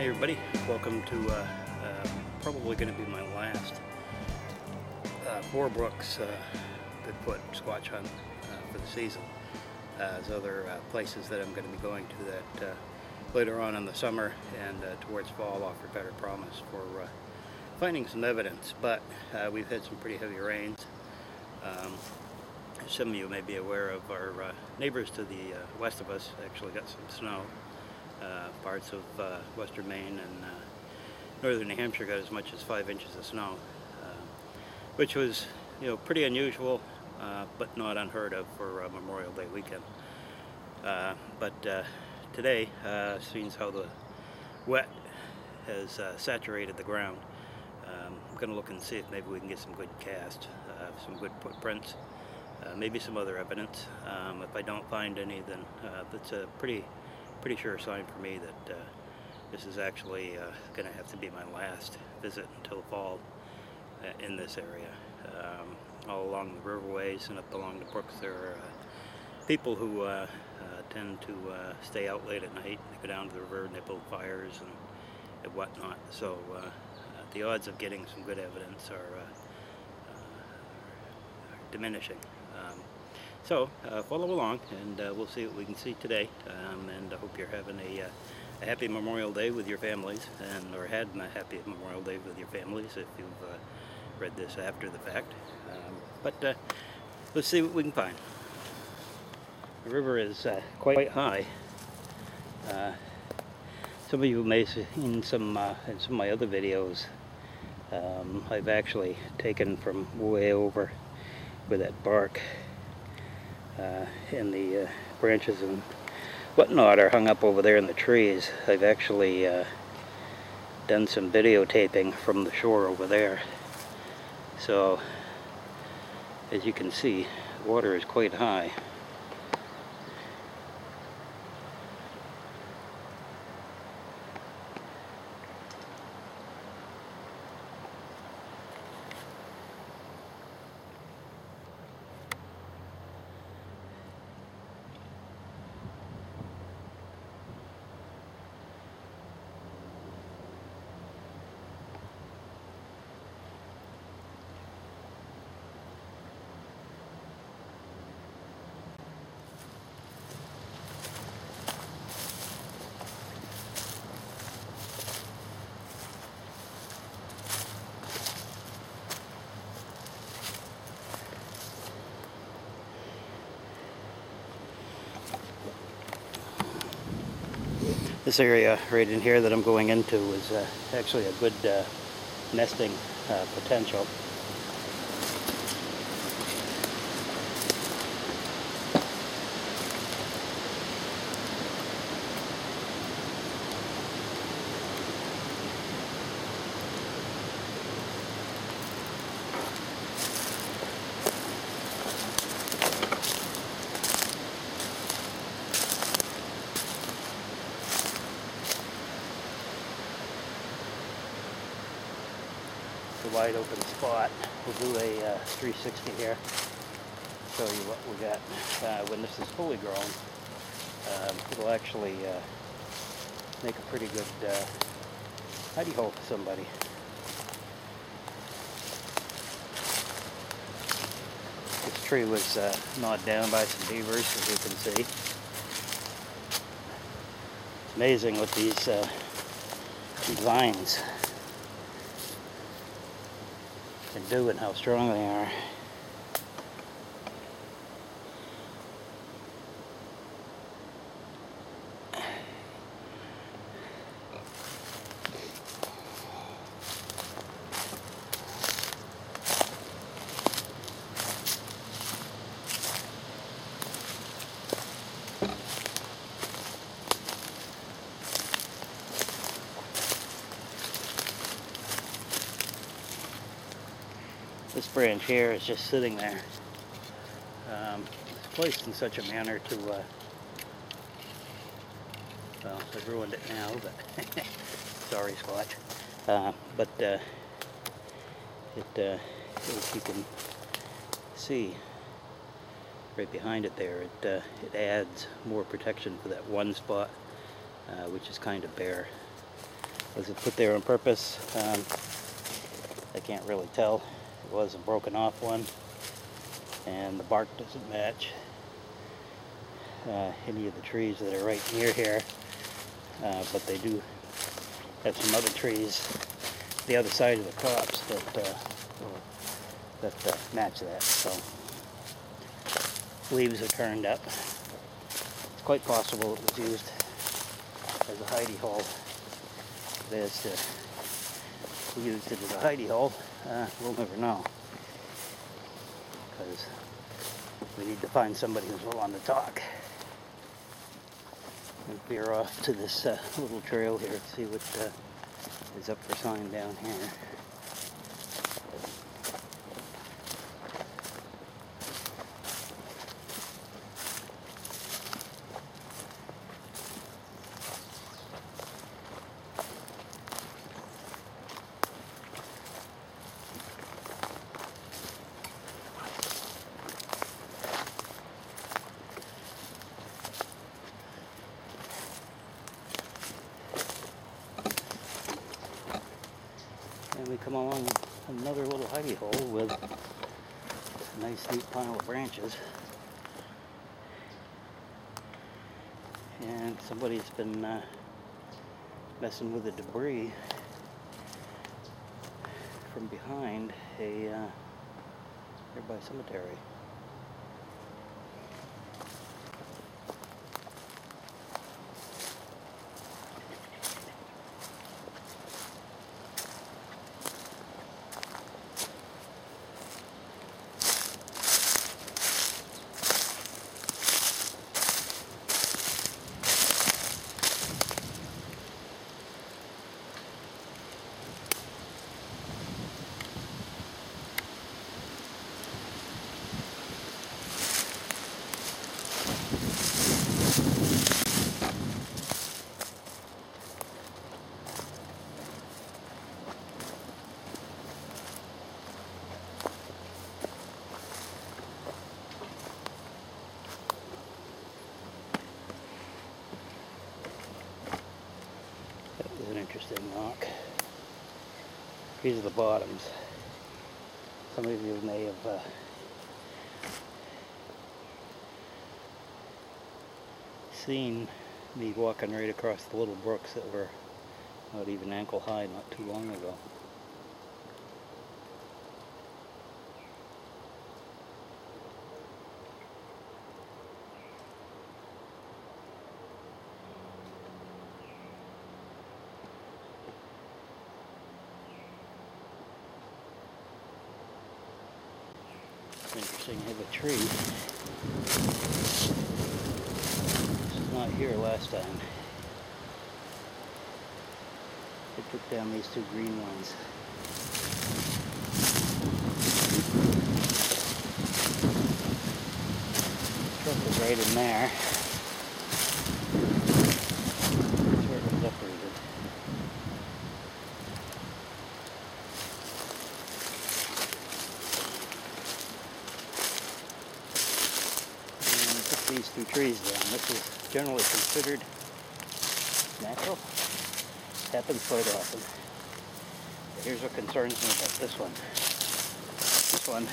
Hey everybody, welcome to probably going to be my last Four Brooks Bigfoot Squatch hunt for the season. There's other places that I'm going to be going to that later on in the summer and towards fall offer better promise for finding some evidence, but we've had some pretty heavy rains. Some of you may be aware of our neighbors to the west of us actually got some snow. Parts of western Maine and northern New Hampshire got as much as 5 inches of snow, which was, pretty unusual, but not unheard of for Memorial Day weekend. But today, seeing how the wet has saturated the ground, I'm going to look and see if maybe we can get some good casts, some good footprints, maybe some other evidence. If I don't find any, then that's a pretty sure sign for me that this is actually going to have to be my last visit until fall in this area. All along the riverways and up along the brooks, there are people who tend to stay out late at night. They go down to the river and they build fires and whatnot. So the odds of getting some good evidence are diminishing. So follow along and we'll see what we can see today, and I hope you're having a happy Memorial Day with your families, or had a happy Memorial Day with your families if you've read this after the fact. But let's see what we can find. The river is quite high. Some of you may have seen in some of my other videos, I've actually taken from way over where that bark and the branches and whatnot are hung up over there in the trees. I've actually done some videotaping from the shore over there. So as you can see, water is quite high. This area right in here that I'm going into is actually a good nesting potential. Wide open spot. We'll do a 360 here, show you what we got. When this is fully grown, it'll actually make a pretty good hidey hole for somebody. This tree was gnawed down by some beavers, as you can see. It's amazing what these vines can do and how strong they are. This branch here is just sitting there. It's placed in such a manner to, well, I've ruined it now, but sorry, Squatch. But as you can see right behind it there, it adds more protection for that one spot, which is kind of bare. Was it put there on purpose? I can't really tell. It was a broken off one, and the bark doesn't match any of the trees that are right near here, but they do have some other trees the other side of the copse that match that. So leaves are turned up. It's quite possible it was used as a hidey hole. It is used it as a hidey hole. We'll never know, because we need to find somebody who's willing to talk. And veer off to this little trail here to see what is up for sign down here. And we come along another little hidey hole with a nice neat pile of branches. And somebody's been messing with the debris from behind a nearby cemetery. An interesting rock. These are the bottoms. Some of you may have seen me walking right across the little brooks that were not even ankle high not too long ago. Interesting, I have a tree. This was not here last time. They took down these two green ones. The truck was right in there. That's where it was uprooted. These two trees down. This is generally considered natural. Happens quite often. But here's what concerns me about this one. This one,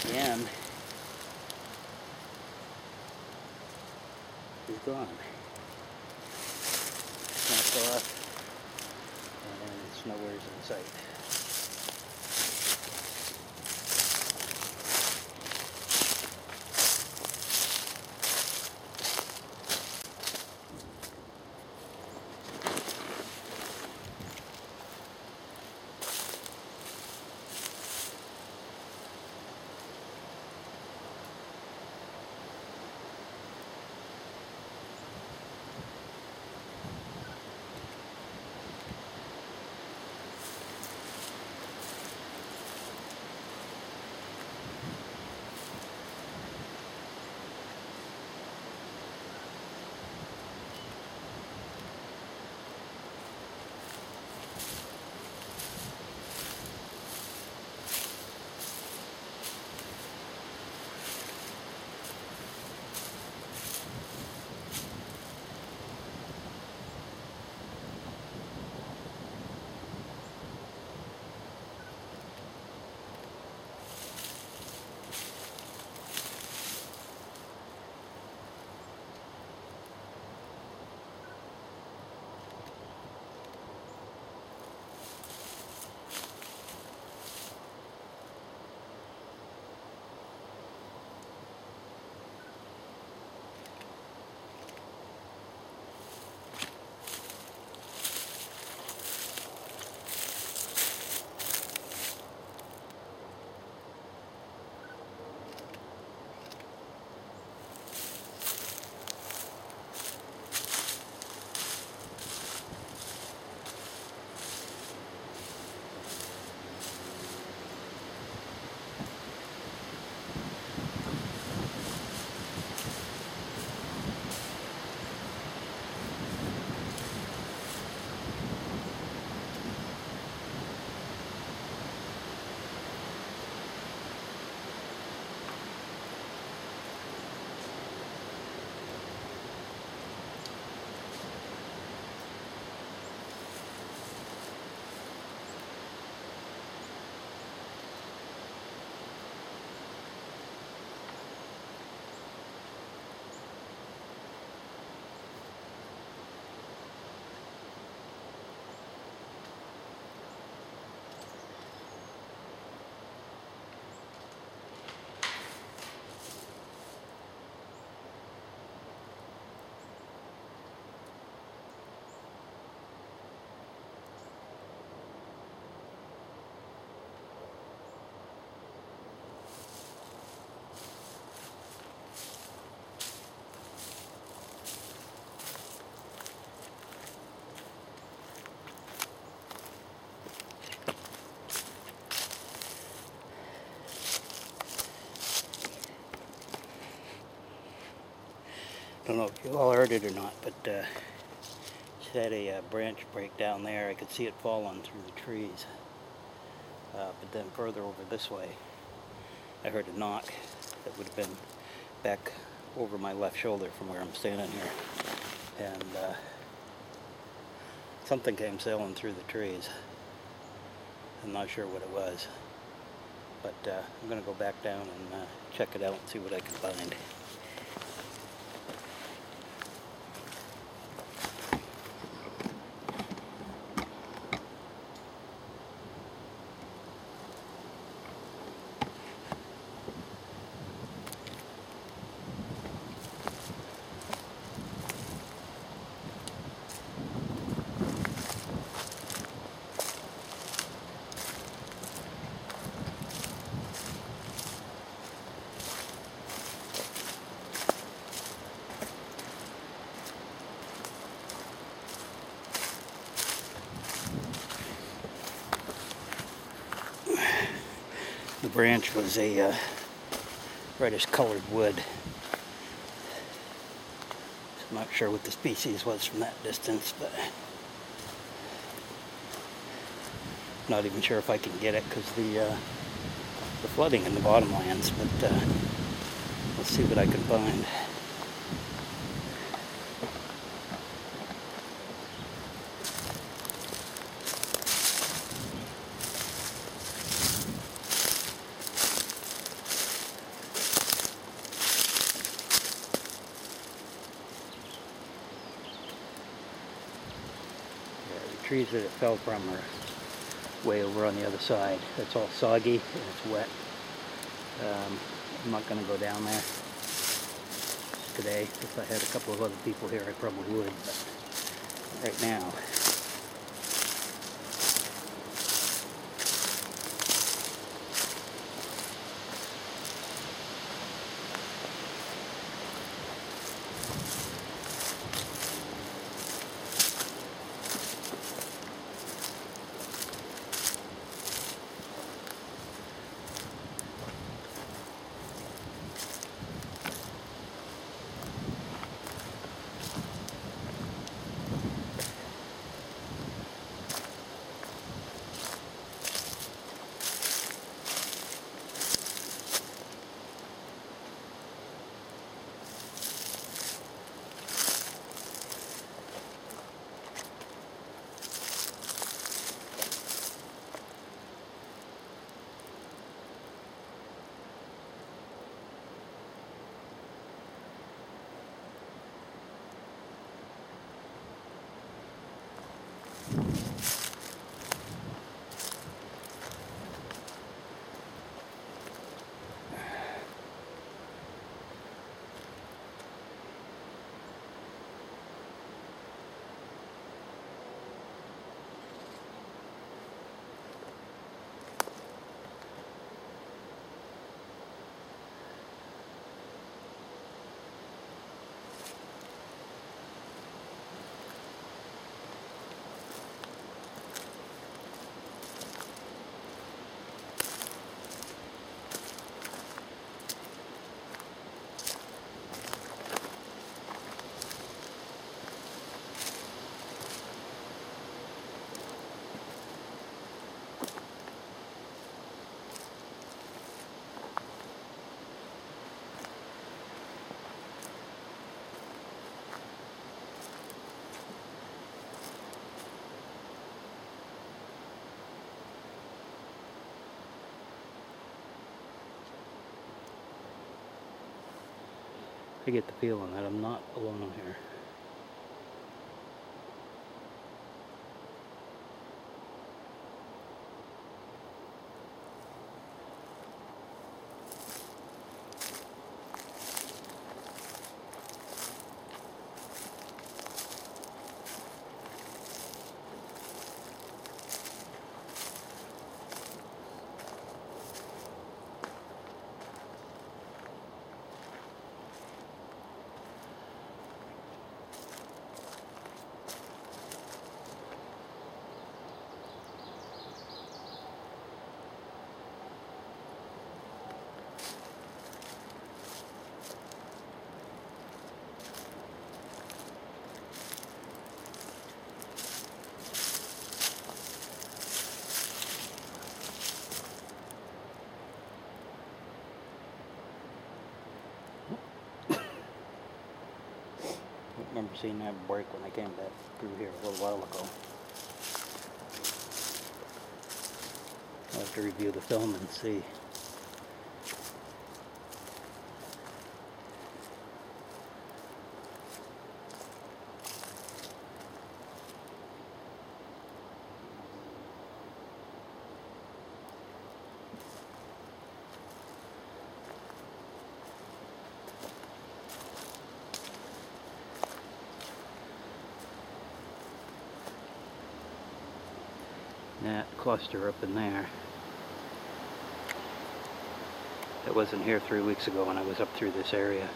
the end is gone. Snapped off, and it's nowhere in sight. don't know if you all heard it or not, but just had a branch break down there. I could see it falling through the trees. But then further over this way, I heard a knock that would have been back over my left shoulder from where I'm standing here. And something came sailing through the trees. I'm not sure what it was. But I'm going to go back down and check it out and see what I can find. The branch was a reddish colored wood. I'm not sure what the species was from that distance, but not even sure if I can get it because the flooding in the bottomlands, but let's see what I can find. Trees that it fell from are way over on the other side. It's all soggy and it's wet. I'm not going to go down there today. If I had a couple of other people here, I probably would, but right now. I get the feeling that I'm not alone here. seen that break when I came back through here a little while ago. I'll have to review the film and see. That cluster up in there. That wasn't here 3 weeks ago when I was up through this area.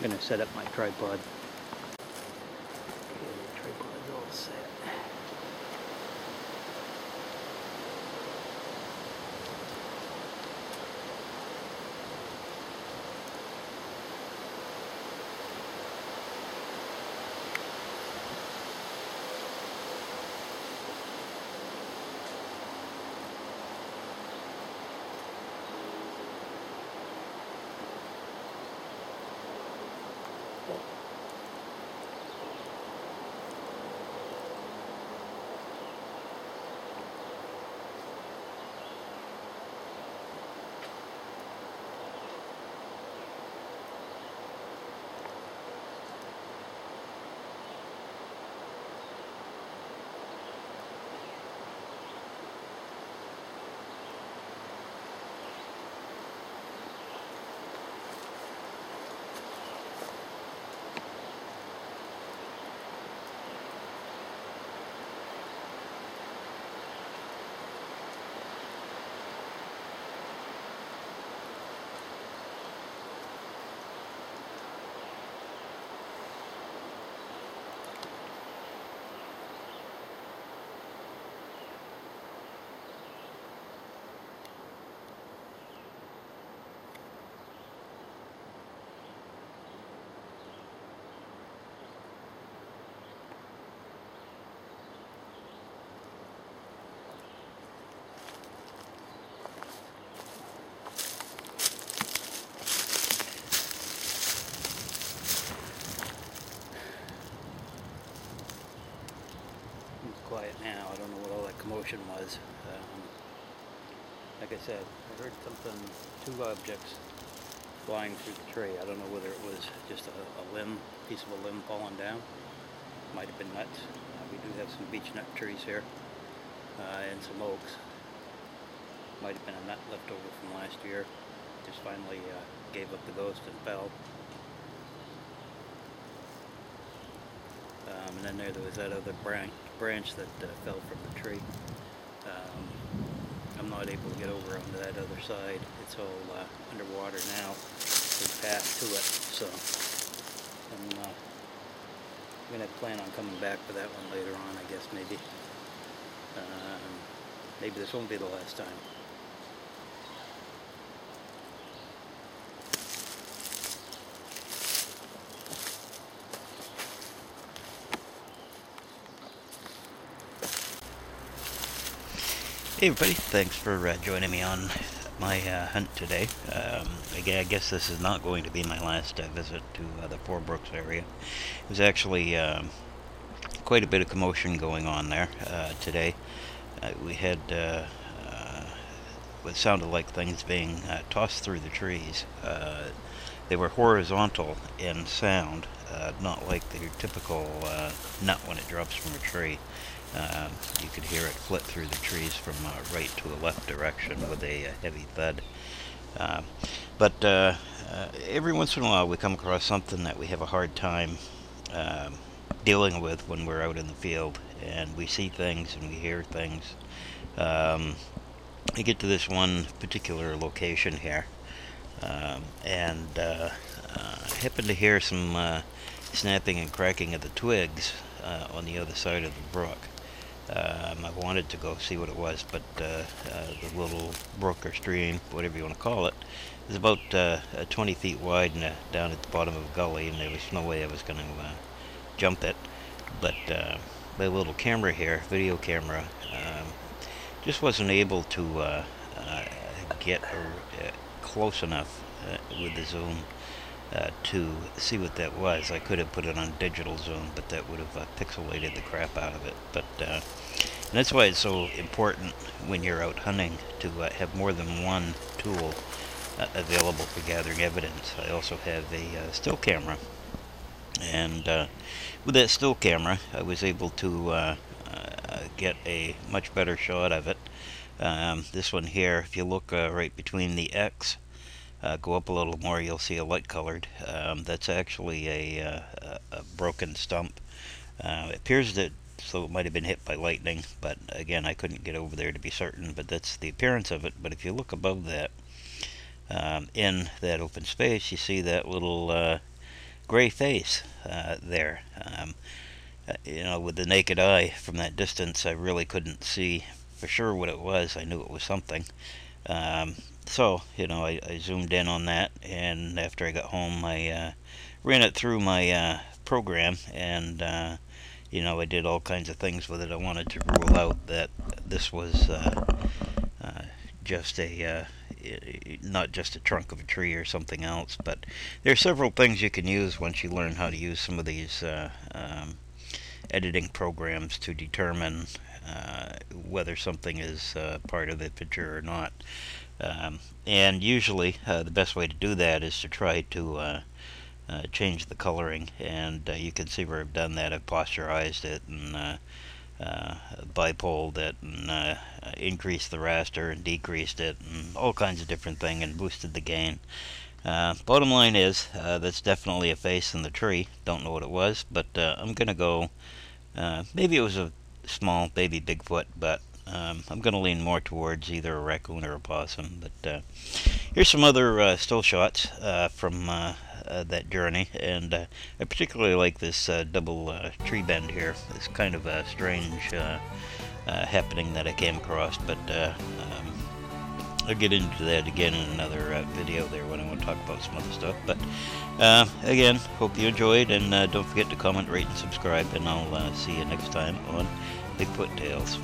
I'm going to set up my tripod. Okay, the tripod's all set. Quiet now. I don't know what all that commotion was. Like I said, I heard something, two objects flying through the tree. I don't know whether it was just a limb, piece of a limb falling down. Might have been nuts. We do have some beech nut trees here and some oaks. Might have been a nut left over from last year. Just finally gave up the ghost and fell. And then there was that other branch that fell from the tree. I'm not able to get over onto that other side. It's all underwater now. There's a path to it, so I'm going to plan on coming back for that one later on, I guess, maybe. Maybe this won't be the last time. Hey everybody, thanks for joining me on my hunt today. Again, I guess this is not going to be my last visit to the Four Brooks area. There's actually quite a bit of commotion going on there today. We had what sounded like things being tossed through the trees. They were horizontal in sound, not like the typical nut when it drops from a tree. You could hear it flit through the trees from right to a left direction with a heavy thud. But every once in a while we come across something that we have a hard time dealing with when we're out in the field, and we see things and we hear things. I get to this one particular location here, and happen to hear some snapping and cracking of the twigs on the other side of the brook. I wanted to go see what it was, but the little brook or stream, whatever you want to call it, is about 20 feet wide and down at the bottom of a gully, and there was no way I was going to jump it. But my little camera here, video camera, just wasn't able to get close enough with the zoom to see what that was. I could have put it on digital zoom, but that would have pixelated the crap out of it. But and that's why it's so important when you're out hunting to have more than one tool available for gathering evidence. I also have a still camera, and with that still camera I was able to get a much better shot of it. This one here, if you look right between the X, go up a little more, you'll see a light colored. That's actually a broken stump. It appears that so it might have been hit by lightning, but again I couldn't get over there to be certain, but that's the appearance of it. But if you look above that, in that open space, you see that little gray face there. You know, with the naked eye from that distance, I really couldn't see for sure what it was. I knew it was something. So, you know, I zoomed in on that, and after I got home, I ran it through my program, and, you know, I did all kinds of things with it. I wanted to rule out that this was just not just a trunk of a tree or something else, but there are several things you can use once you learn how to use some of these editing programs to determine whether something is part of the picture or not. And usually the best way to do that is to try to change the coloring, and you can see where I've done that. I've posturized it and bipoled it and increased the raster and decreased it and all kinds of different things and boosted the gain. Bottom line is that's definitely a face in the tree. Don't know what it was, but I'm gonna go maybe it was a small baby Bigfoot, but I'm going to lean more towards either a raccoon or a possum. But here's some other still shots from that journey, and I particularly like this double tree bend here. It's kind of a strange happening that I came across, but I'll get into that again in another video there when I want to talk about some other stuff. But again, hope you enjoyed, and don't forget to comment, rate, and subscribe, and I'll see you next time on Bigfoot Tales.